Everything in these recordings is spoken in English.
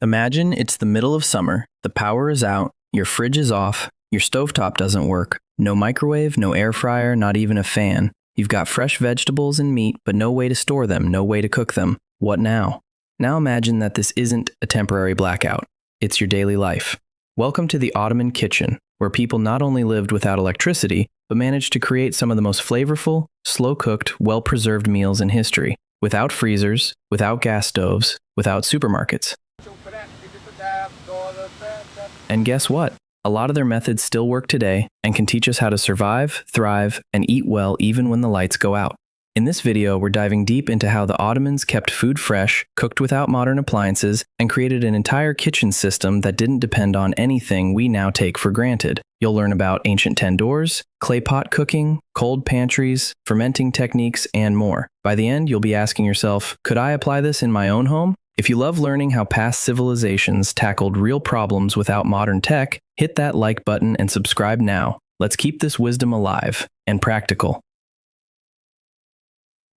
Imagine it's the middle of summer, the power is out, your fridge is off, your stovetop doesn't work, no microwave, no air fryer, not even a fan. You've got fresh vegetables and meat, but no way to store them, no way to cook them. What now? Now imagine that this isn't a temporary blackout. It's your daily life. Welcome to the Ottoman kitchen, where people not only lived without electricity, but managed to create some of the most flavorful, slow-cooked, well-preserved meals in history, without freezers, without gas stoves, without supermarkets. And guess what? A lot of their methods still work today and can teach us how to survive, thrive, and eat well even when the lights go out. In this video, we're diving deep into how the Ottomans kept food fresh, cooked without modern appliances, and created an entire kitchen system that didn't depend on anything we now take for granted. You'll learn about ancient tandoors, clay pot cooking, cold pantries, fermenting techniques, and more. By the end, you'll be asking yourself, could I apply this in my own home? If you love learning how past civilizations tackled real problems without modern tech, hit that like button and subscribe now. Let's keep this wisdom alive and practical.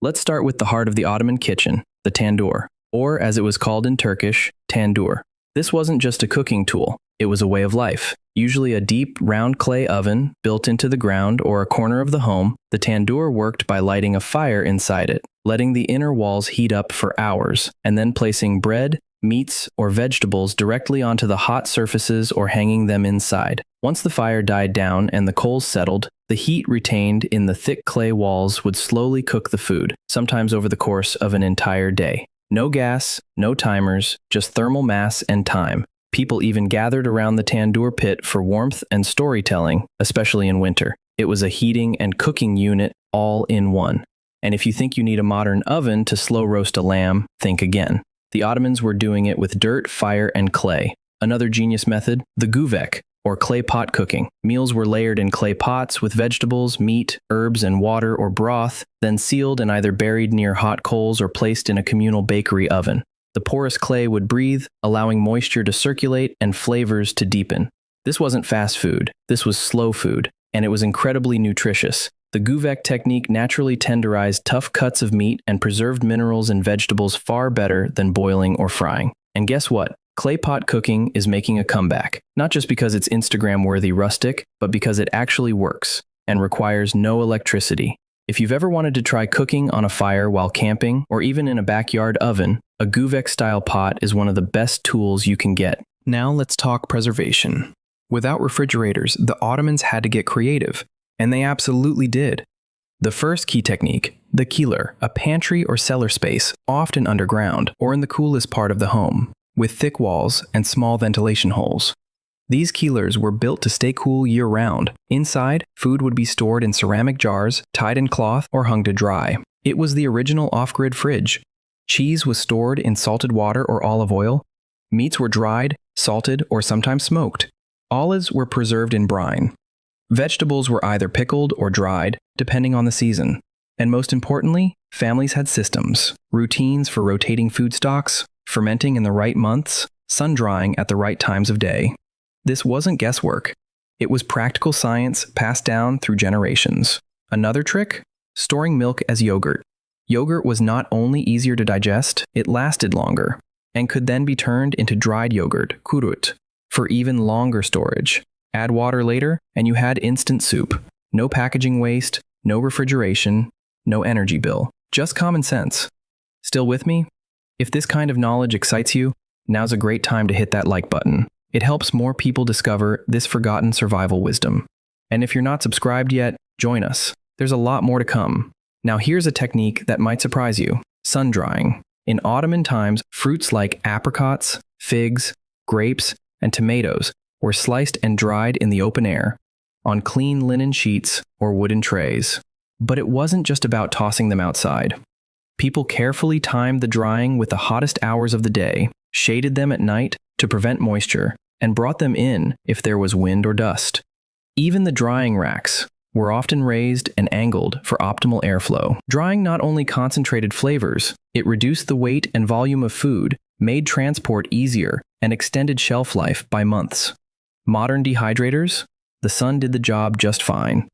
Let's start with the heart of the Ottoman kitchen, the tandoor, or as it was called in Turkish, tandoor. This wasn't just a cooking tool, it was a way of life. Usually a deep, round clay oven built into the ground or a corner of the home, the tandoor worked by lighting a fire inside it, letting the inner walls heat up for hours, and then placing bread, meats, or vegetables directly onto the hot surfaces or hanging them inside. Once the fire died down and the coals settled, the heat retained in the thick clay walls would slowly cook the food, sometimes over the course of an entire day. No gas, no timers, just thermal mass and time. People even gathered around the tandoor pit for warmth and storytelling, especially in winter. It was a heating and cooking unit all in one. And if you think you need a modern oven to slow roast a lamb, think again. The Ottomans were doing it with dirt, fire, and clay. Another genius method, the guvek, or clay pot cooking. Meals were layered in clay pots with vegetables, meat, herbs, and water or broth, then sealed and either buried near hot coals or placed in a communal bakery oven. The porous clay would breathe, allowing moisture to circulate and flavors to deepen. This wasn't fast food, this was slow food, and it was incredibly nutritious. The guvek technique naturally tenderized tough cuts of meat and preserved minerals and vegetables far better than boiling or frying. And guess what? Clay pot cooking is making a comeback, not just because it's Instagram-worthy rustic, but because it actually works and requires no electricity. If you've ever wanted to try cooking on a fire while camping or even in a backyard oven, a guvek-style pot is one of the best tools you can get. Now let's talk preservation. Without refrigerators, the Ottomans had to get creative, and they absolutely did. The first key technique, the keeler, a pantry or cellar space, often underground or in the coolest part of the home, with thick walls and small ventilation holes. These keelers were built to stay cool year-round. Inside, food would be stored in ceramic jars, tied in cloth, or hung to dry. It was the original off-grid fridge. Cheese was stored in salted water or olive oil. Meats were dried, salted, or sometimes smoked. Olives were preserved in brine. Vegetables were either pickled or dried, depending on the season. And most importantly, families had systems, routines for rotating food stocks, fermenting in the right months, sun-drying at the right times of day. This wasn't guesswork. It was practical science passed down through generations. Another trick? Storing milk as yogurt. Yogurt was not only easier to digest, it lasted longer, and could then be turned into dried yogurt, kurut, for even longer storage. Add water later, and you had instant soup. No packaging waste, no refrigeration, no energy bill. Just common sense. Still with me? If this kind of knowledge excites you, now's a great time to hit that like button. It helps more people discover this forgotten survival wisdom. And if you're not subscribed yet, join us. There's a lot more to come. Now here's a technique that might surprise you. Sun drying. In Ottoman times, fruits like apricots, figs, grapes, and tomatoes were sliced and dried in the open air, on clean linen sheets or wooden trays. But it wasn't just about tossing them outside. People carefully timed the drying with the hottest hours of the day, shaded them at night to prevent moisture, and brought them in if there was wind or dust. Even the drying racks were often raised and angled for optimal airflow. Drying not only concentrated flavors, it reduced the weight and volume of food, made transport easier, and extended shelf life by months. Modern dehydrators? The sun did the job just fine.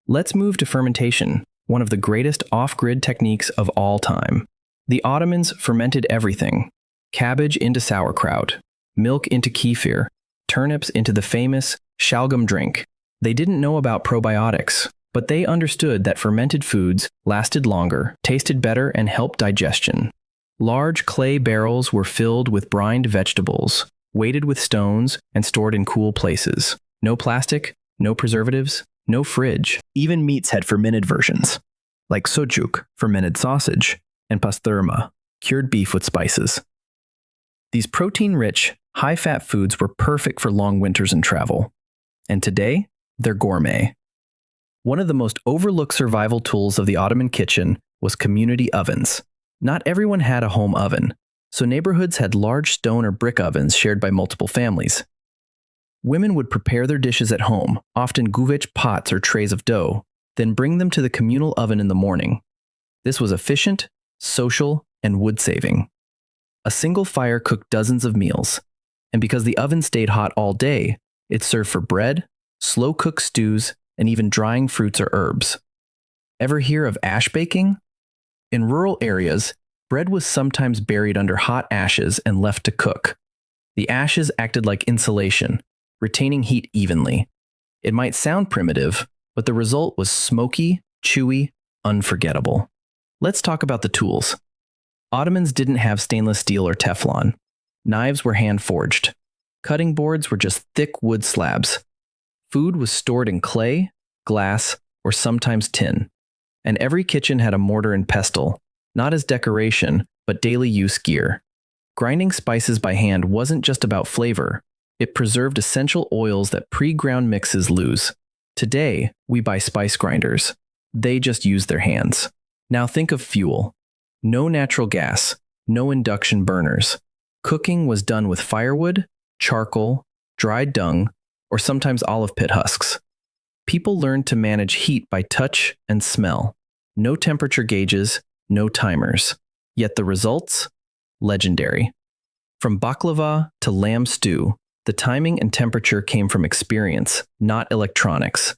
Let's move to fermentation, one of the greatest off-grid techniques of all time. The Ottomans fermented everything. Cabbage into sauerkraut, milk into kefir, turnips into the famous shalgam drink. They didn't know about probiotics, but they understood that fermented foods lasted longer, tasted better, and helped digestion. Large clay barrels were filled with brined vegetables, weighted with stones, and stored in cool places. No plastic, no preservatives, no fridge. Even meats had fermented versions, like sojuk, fermented sausage, and pastrma, cured beef with spices. These protein-rich, high-fat foods were perfect for long winters and travel. And today, they're gourmet. One of the most overlooked survival tools of the Ottoman kitchen was community ovens. Not everyone had a home oven, so neighborhoods had large stone or brick ovens shared by multiple families. Women would prepare their dishes at home, often guvech pots or trays of dough, then bring them to the communal oven in the morning. This was efficient, social, and wood-saving. A single fire cooked dozens of meals, and because the oven stayed hot all day, it served for bread, slow-cooked stews, and even drying fruits or herbs. Ever hear of ash baking? In rural areas, bread was sometimes buried under hot ashes and left to cook. The ashes acted like insulation, retaining heat evenly. It might sound primitive, but the result was smoky, chewy, unforgettable. Let's talk about the tools. Ottomans didn't have stainless steel or Teflon. Knives were hand-forged. Cutting boards were just thick wood slabs. Food was stored in clay, glass, or sometimes tin. And every kitchen had a mortar and pestle, not as decoration, but daily use gear. Grinding spices by hand wasn't just about flavor. It preserved essential oils that pre-ground mixes lose. Today, we buy spice grinders. They just use their hands. Now think of fuel. No natural gas, no induction burners. Cooking was done with firewood, charcoal, dried dung, or sometimes olive pit husks. People learned to manage heat by touch and smell. No temperature gauges, no timers. Yet the results? Legendary. From baklava to lamb stew, the timing and temperature came from experience, not electronics.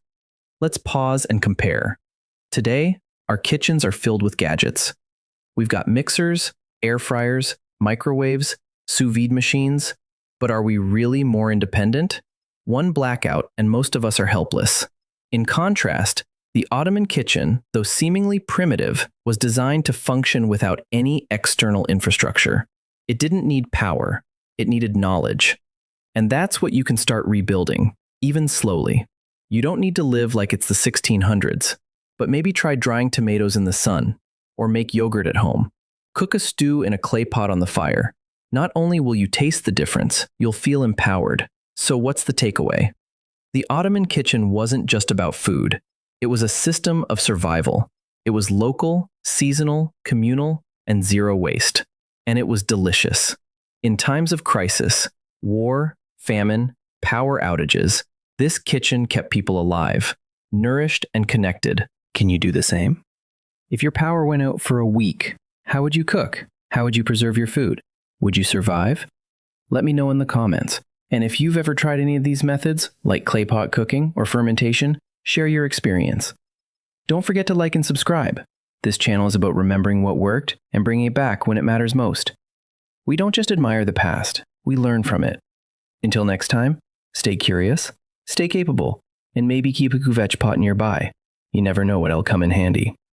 Let's pause and compare. Today, our kitchens are filled with gadgets. We've got mixers, air fryers, microwaves, sous vide machines, but are we really more independent? One blackout and most of us are helpless. In contrast, the Ottoman kitchen, though seemingly primitive, was designed to function without any external infrastructure. It didn't need power, it needed knowledge. And that's what you can start rebuilding, even slowly. You don't need to live like it's the 1600s, but maybe try drying tomatoes in the sun, or make yogurt at home. Cook a stew in a clay pot on the fire. Not only will you taste the difference, you'll feel empowered. So what's the takeaway? The Ottoman kitchen wasn't just about food. It was a system of survival. It was local, seasonal, communal, and zero waste. And it was delicious. In times of crisis, war, famine, power outages, this kitchen kept people alive, nourished and connected. Can you do the same? If your power went out for a week, how would you cook? How would you preserve your food? Would you survive? Let me know in the comments. And if you've ever tried any of these methods, like clay pot cooking or fermentation, share your experience. Don't forget to like and subscribe. This channel is about remembering what worked and bringing it back when it matters most. We don't just admire the past, we learn from it. Until next time, stay curious, stay capable, and maybe keep a guvech pot nearby. You never know what'll come in handy.